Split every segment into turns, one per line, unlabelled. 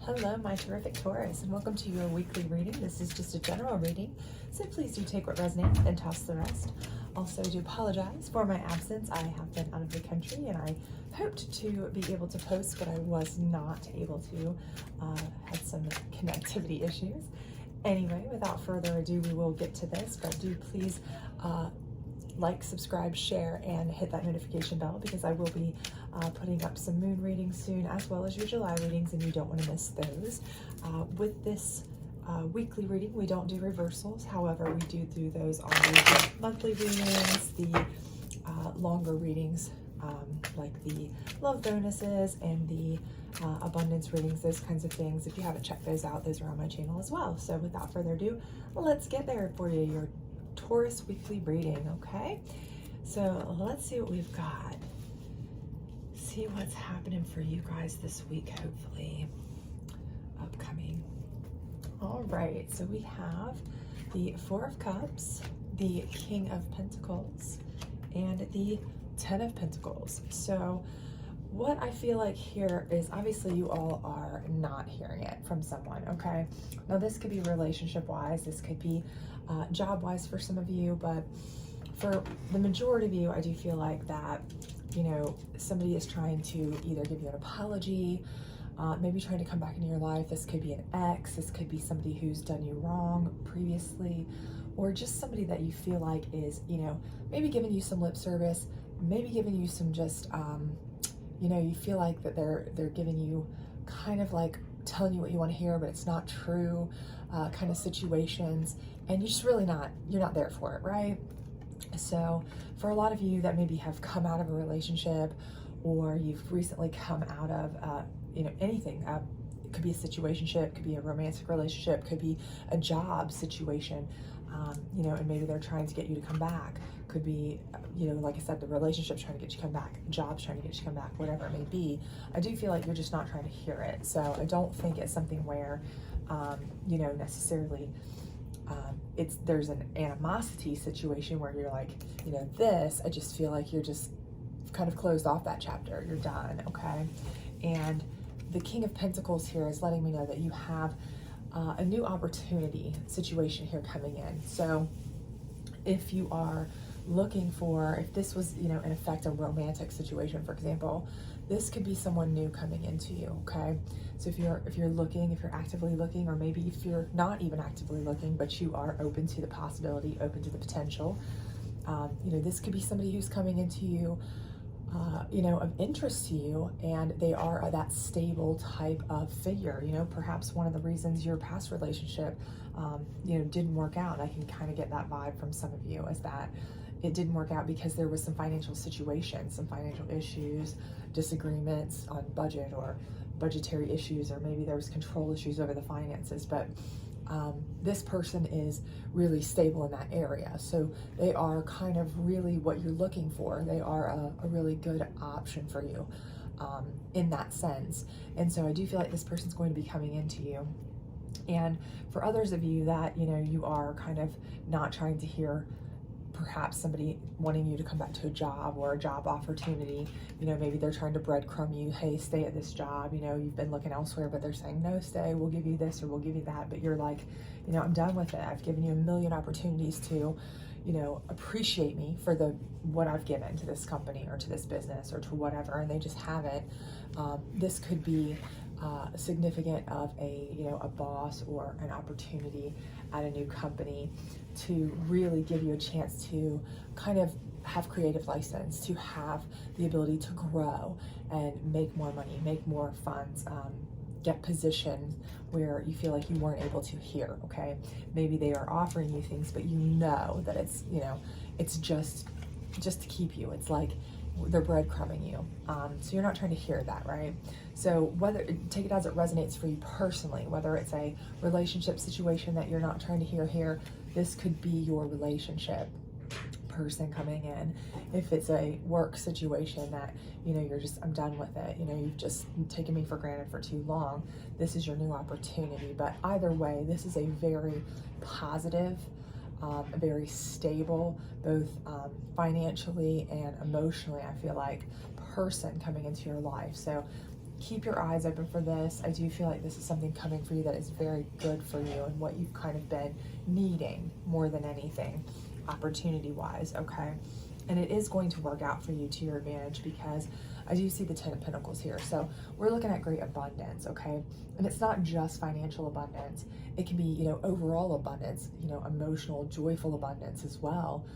Hello, my terrific Taurus, and welcome to your weekly reading. This is just a general reading, so please do take what resonates and toss the rest. Also, I do apologize for my absence. I have been out of the country, and I hoped to be able to post, but I was not able to. Had some connectivity issues. Anyway, without further ado, we will get to this, but do please like, subscribe, share, and hit that notification bell because I will be putting up some moon readings soon as well as your July readings, and you don't want to miss those. With this weekly reading, we don't do reversals. However, we do those on the monthly readings, the longer readings, like the love bonuses and the abundance readings, those kinds of things. If you haven't checked those out, those are on my channel as well. So without further ado, let's get there for you, your Taurus weekly reading, okay? So let's see what we've got. See what's happening for you guys this week, hopefully upcoming. All right, so we have the Four of Cups, the King of Pentacles, and the Ten of Pentacles. So what I feel like here is obviously you all are not hearing it from someone, okay? Now this could be relationship-wise, this could be job-wise for some of you, but for the majority of you, I do feel like that, you know, somebody is trying to either give you an apology, maybe trying to come back into your life. This could be an ex, this could be somebody who's done you wrong previously, or just somebody that you feel like is, you know, maybe giving you some lip service, maybe giving you some just, you know, you feel like that they're giving you kind of like telling you what you want to hear, but it's not true, kind of situations, and you're just really you're not there for it, right? So for a lot of you that maybe have come out of a relationship, or you've recently come out of, you know, anything, it could be a situationship, could be a romantic relationship, could be a job situation, you know, and maybe they're trying to get you to come back. Could be, you know, like I said, the relationship's trying to get you to come back, job's trying to get you to come back, whatever it may be. I do feel like you're just not trying to hear it. So I don't think it's something where, you know, necessarily there's an animosity situation where you're like, you know, I just feel like you're just kind of closed off that chapter. You're done, okay? And the King of Pentacles here is letting me know that you have a new opportunity situation here coming in. So if you are looking for, if this was, you know, in effect a romantic situation, for example, this could be someone new coming into you, okay? So if you're looking, if you're actively looking, or maybe if you're not even actively looking, but you are open to the possibility, open to the potential, you know, this could be somebody who's coming into you, you know, of interest to you, and they are that stable type of figure. You know, perhaps one of the reasons your past relationship, you know, didn't work out, I can kind of get that vibe from some of you, is that it didn't work out because there was some financial situations, some financial issues, disagreements on budget or budgetary issues, or maybe there was control issues over the finances, but this person is really stable in that area. So they are kind of really what you're looking for. They are a really good option for you in that sense. And so I do feel like this person's going to be coming into you. And for others of you that, you know, you are kind of not trying to hear perhaps somebody wanting you to come back to a job or a job opportunity, you know, maybe they're trying to breadcrumb you, hey, stay at this job, you know, you've been looking elsewhere, but they're saying, no, stay, we'll give you this or we'll give you that, but you're like, you know, I'm done with it. I've given you a million opportunities to, you know, appreciate me for what I've given to this company or to this business or to whatever, and they just haven't. This could be significant of a boss or an opportunity at a new company to really give you a chance to kind of have creative license, to have the ability to grow and make more money, make more funds, get positioned where you feel like you weren't able to here, okay? Maybe they are offering you things, but you know that it's, you know, it's just to keep you. It's like they're breadcrumbing you. So you're not trying to hear that, right? So take it as it resonates for you personally, whether it's a relationship situation that you're not trying to hear here, this could be your relationship person coming in. If it's a work situation that, you know, you're just, I'm done with it, you know, you've just taken me for granted for too long, this is your new opportunity. But either way, this is a very positive, very stable, both financially and emotionally, I feel like, person coming into your life. So keep your eyes open for this. I do feel like this is something coming for you that is very good for you and what you've kind of been needing more than anything, opportunity-wise, okay? And it is going to work out for you to your advantage, because I do see the Ten of Pentacles here. So we're looking at great abundance, okay? And it's not just financial abundance. It can be, you know, overall abundance, you know, emotional, joyful abundance as well,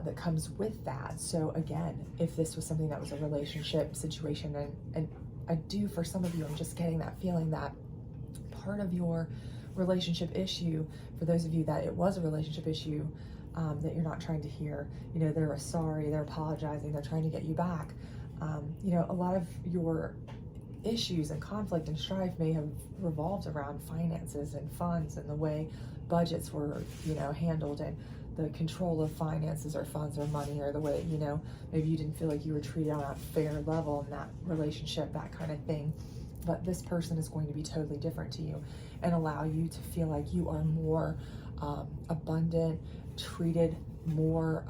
that comes with that. So again, if this was something that was a relationship situation, and I do, for some of you, I'm just getting that feeling that part of your relationship issue, for those of you that it was a relationship issue, that you're not trying to hear, you know, they're sorry, they're apologizing, they're trying to get you back. You know, a lot of your issues and conflict and strife may have revolved around finances and funds and the way budgets were, you know, handled, and the control of finances or funds or money, or the way, you know, maybe you didn't feel like you were treated on a fair level in that relationship, that kind of thing. But this person is going to be totally different to you and allow you to feel like you are more abundant, treated more,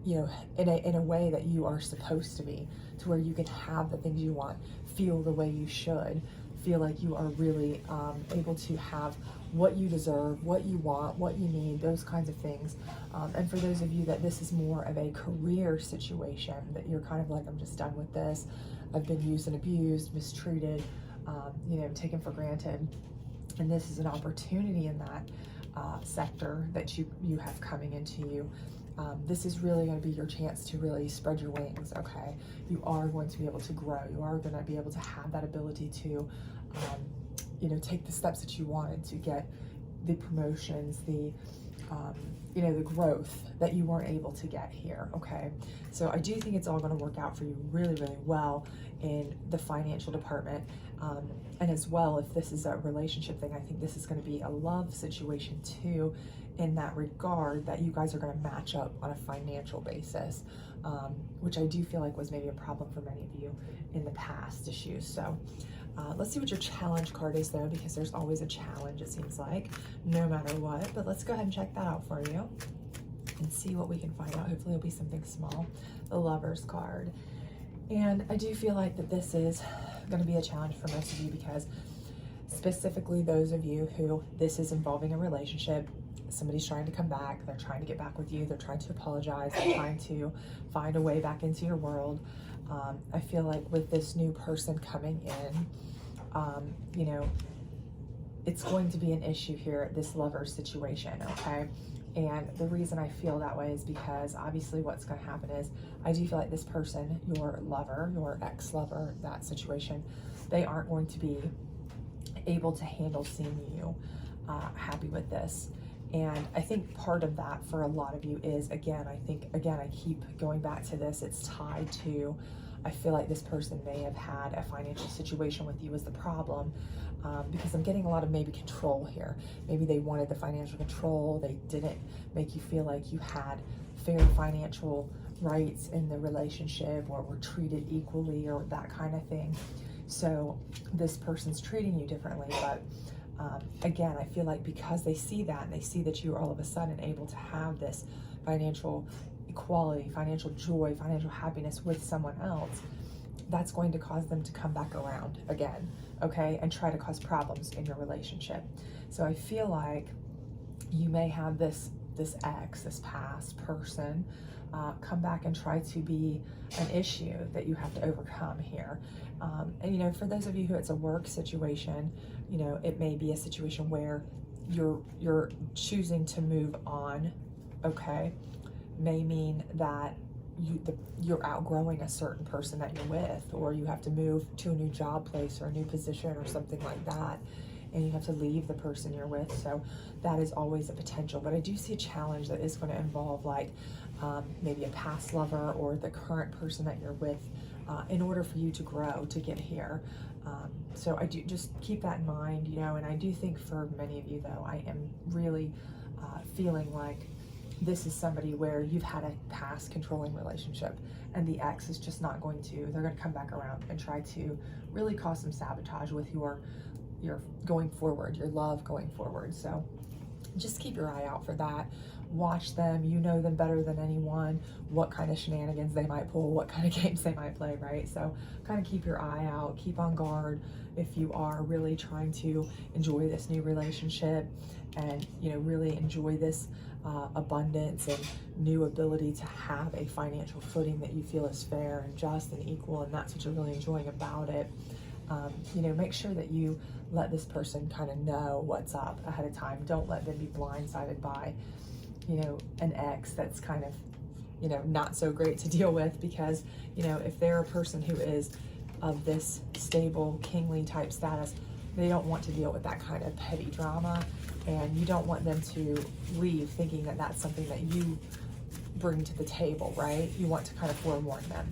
you know, in a way that you are supposed to be, to where you can have the things you want, feel the way you should, feel like you are really able to have what you deserve, what you want, what you need, those kinds of things. And for those of you that this is more of a career situation, that you're kind of like, I'm just done with this. I've been used and abused, mistreated, you know, taken for granted. And this is an opportunity in that sector that you have coming into you. This is really going to be your chance to really spread your wings, okay? You are going to be able to grow. You are going to be able to have that ability to, you know, take the steps that you wanted to get the promotions, the, you know, the growth that you weren't able to get here, okay? So I do think it's all going to work out for you really, really well in the financial department. And as well, if this is a relationship thing, I think this is going to be a love situation too, in that regard, that you guys are going to match up on a financial basis, which I do feel like was maybe a problem for many of you in the past issues. So let's see what your challenge card is though, because there's always a challenge, it seems like, no matter what. But let's go ahead and check that out for you and see what we can find out. Hopefully it'll be something small. The Lover's card. And I do feel like that this is going to be a challenge for most of you, because specifically those of you who this is involving a relationship, somebody's trying to come back, they're trying to get back with you, they're trying to apologize, they're trying to find a way back into your world. I feel like with this new person coming in, you know, it's going to be an issue here, this lover situation, okay? And the reason I feel that way is because obviously what's going to happen is, I do feel like this person, your lover, your ex-lover, that situation, they aren't going to be able to handle seeing you happy with this. And I think part of that for a lot of you is, again, I keep going back to this, it's tied to, I feel like this person may have had a financial situation with you as the problem, because I'm getting a lot of maybe control here. Maybe they wanted the financial control, they didn't make you feel like you had fair financial rights in the relationship, or were treated equally, or that kind of thing. So this person's treating you differently, but again, I feel like because they see that, and they see that you are all of a sudden able to have this financial equality, financial joy, financial happiness with someone else, that's going to cause them to come back around again, okay, and try to cause problems in your relationship. So I feel like you may have this ex, this past person, come back and try to be an issue that you have to overcome here. And you know, for those of you who it's a work situation, you know, it may be a situation where you're choosing to move on, okay? May mean that you're outgrowing a certain person that you're with, or you have to move to a new job place or a new position or something like that, and you have to leave the person you're with. So that is always a potential. But I do see a challenge that is going to involve like maybe a past lover or the current person that you're with, in order for you to grow, to get here. So I do just keep that in mind, you know. And I do think for many of you though, I am really feeling like this is somebody where you've had a past controlling relationship, and the ex is just not going to, they're going to come back around and try to really cause some sabotage with your going forward, your love going forward. So just keep your eye out for that. Watch them. You know them better than anyone, what kind of shenanigans they might pull, what kind of games they might play, right? So kind of keep your eye out, keep on guard if you are really trying to enjoy this new relationship and, you know, really enjoy this abundance and new ability to have a financial footing that you feel is fair and just and equal, and that's what you're really enjoying about it. You know, make sure that you let this person kind of know what's up ahead of time. Don't let them be blindsided by, you know, an ex that's kind of, you know, not so great to deal with, because, you know, if they're a person who is of this stable, kingly type status, they don't want to deal with that kind of petty drama, and you don't want them to leave thinking that that's something that you bring to the table, right? You want to kind of forewarn them.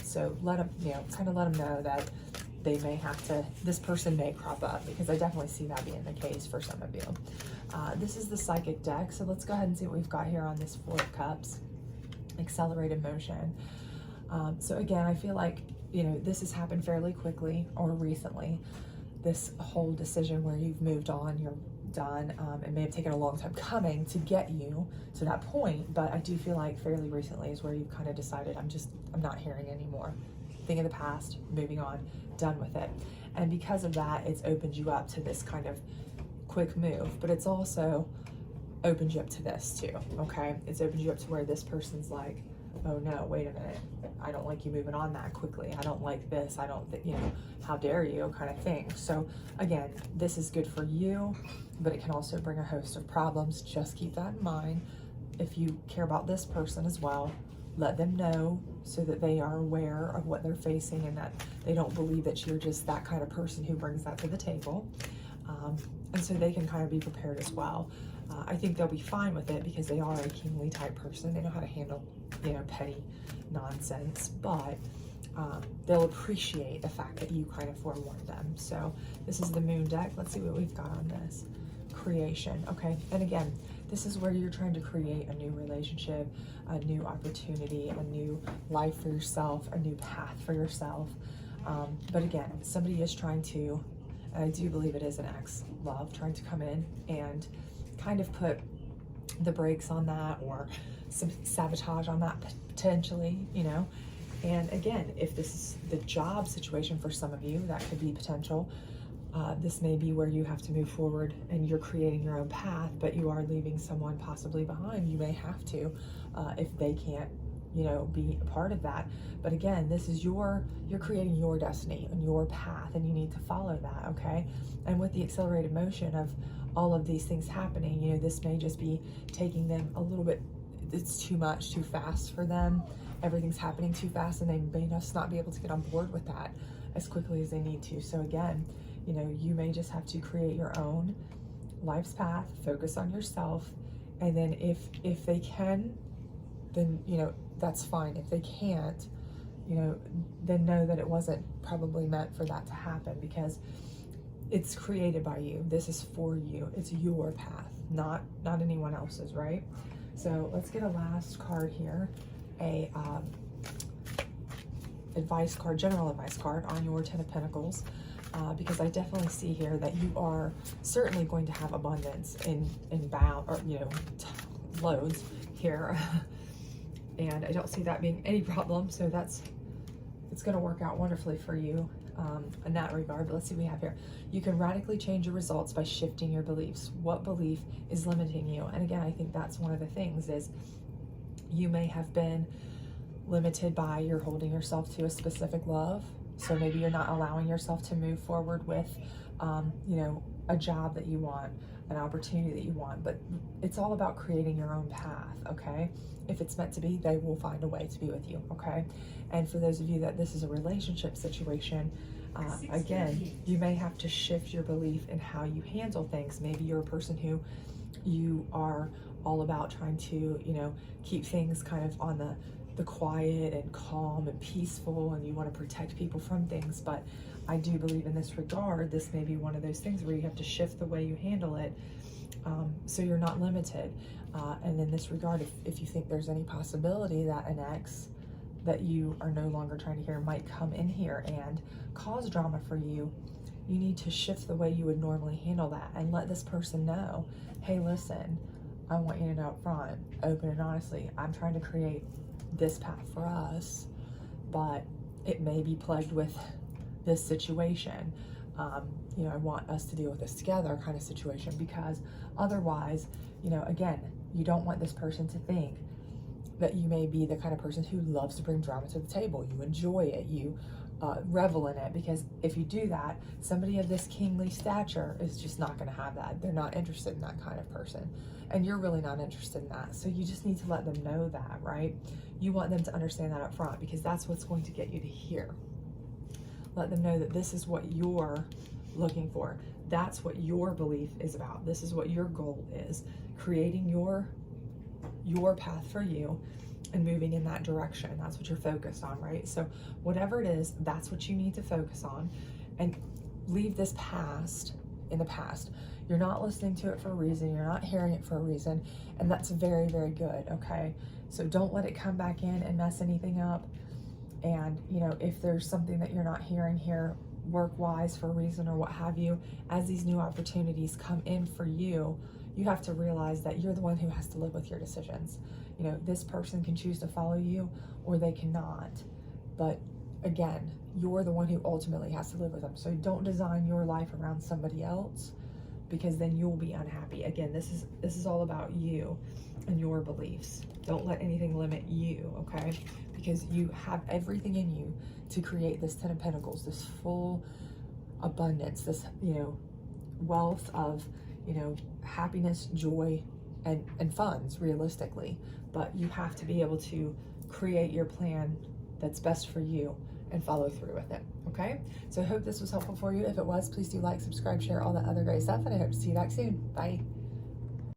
So let them, you know, kind of let them know that they may have to, this person may crop up, because I definitely see that being the case for some of you. This is the psychic deck, so let's go ahead and see what we've got here on this Four of Cups, accelerated motion. So again, I feel like, you know, this has happened fairly quickly or recently, this whole decision where you've moved on, you're done. It may have taken a long time coming to get you to that point, but I do feel like fairly recently is where you've kind of decided, I'm not hearing anymore. Thing of the past, moving on, done with it. And because of that, it's opened you up to this kind of quick move, but it's also opened you up to this too, okay? It's opened you up to where this person's like, oh no, wait a minute, I don't like you moving on that quickly. I don't like this. I don't, you know, how dare you, kind of thing. So again, this is good for you, but it can also bring a host of problems. Just keep that in mind. If you care about this person as well, let them know so that they are aware of what they're facing and that they don't believe that you're just that kind of person who brings that to the table. And so they can kind of be prepared as well. I think they'll be fine with it because they are a kingly type person. They know how to handle, you know, petty nonsense, but they'll appreciate the fact that you kind of forewarned them. So this is the Moon deck. Let's see what we've got on this. Creation. Okay, and again, this is where you're trying to create a new relationship, a new opportunity, a new life for yourself, a new path for yourself. But again, somebody is trying to, and I do believe it is an ex-love, trying to come in and kind of put the brakes on that, or some sabotage on that potentially, you know. And again, if this is the job situation for some of you, that could be potential. This may be where you have to move forward and you're creating your own path, but you are leaving someone possibly behind. You may have to, if they can't, you know, be a part of that. But again, this is you're creating your destiny and your path, and you need to follow that, okay? And with the accelerated motion of all of these things happening, you know, this may just be taking them a little bit, it's too much, too fast for them. Everything's happening too fast, and they may just not be able to get on board with that as quickly as they need to. So again, you know, you may just have to create your own life's path, focus on yourself, and then if they can, then, you know, that's fine. If they can't, you know, then know that it wasn't probably meant for that to happen, because it's created by you. This is for you. It's your path, not anyone else's, right? So let's get a last card here, a advice card, general advice card on your Ten of Pentacles, because I definitely see here that you are certainly going to have abundance in bound, or, you know, loads here. And I don't see that being any problem, so it's going to work out wonderfully for you in that regard. But let's see what we have here. You can radically change your results by shifting your beliefs. What belief is limiting you? And again, I think that's one of the things, is you may have been limited by you're holding yourself to a specific love. So maybe you're not allowing yourself to move forward with, you know, a job that you want, an opportunity that you want. But it's all about creating your own path, okay? If it's meant to be, they will find a way to be with you, okay? And for those of you that this is a relationship situation, again, you may have to shift your belief in how you handle things. Maybe you're a person who you are all about trying to, you know, keep things kind of on the quiet and calm and peaceful, and you want to protect people from things. But I do believe in this regard, this may be one of those things where you have to shift the way you handle it, so you're not limited. And in this regard, if you think there's any possibility that an ex that you are no longer trying to hear might come in here and cause drama for you, you need to shift the way you would normally handle that and let this person know, hey, listen, I want you to know up front, open and honestly, I'm trying to create this path for us, but it may be plagued with this situation. You know, I want us to deal with this together kind of situation, because otherwise, you know, again, you don't want this person to think that you may be the kind of person who loves to bring drama to the table. You enjoy it, you revel in it, because if you do that, somebody of this kingly stature is just not going to have that. They're not interested in that kind of person, and you're really not interested in that. So you just need to let them know that, right? You want them to understand that up front, because that's what's going to get you to here. Let them know that this is what you're looking for. That's what your belief is about. This is what your goal is, creating your path for you and moving in that direction. That's what you're focused on, right? So whatever it is, that's what you need to focus on, and leave this past in the past. You're not listening to it for a reason. You're not hearing it for a reason. And that's very, very good, okay? So don't let it come back in and mess anything up. And, you know, if there's something that you're not hearing here work-wise for a reason or what have you, as these new opportunities come in for you, you have to realize that you're the one who has to live with your decisions. You know, this person can choose to follow you or they cannot. But again, you're the one who ultimately has to live with them. So don't design your life around somebody else, because then you'll be unhappy. Again, this is all about you and your beliefs. Don't let anything limit you, okay? Because you have everything in you to create this 10 of Pentacles, this full abundance, this, you know, wealth of, you know, happiness, joy, and funds, realistically. But you have to be able to create your plan that's best for you and follow through with it, okay? So I hope this was helpful for you. If it was, please do like, subscribe, share, all that other great stuff, and I hope to see you back soon. Bye.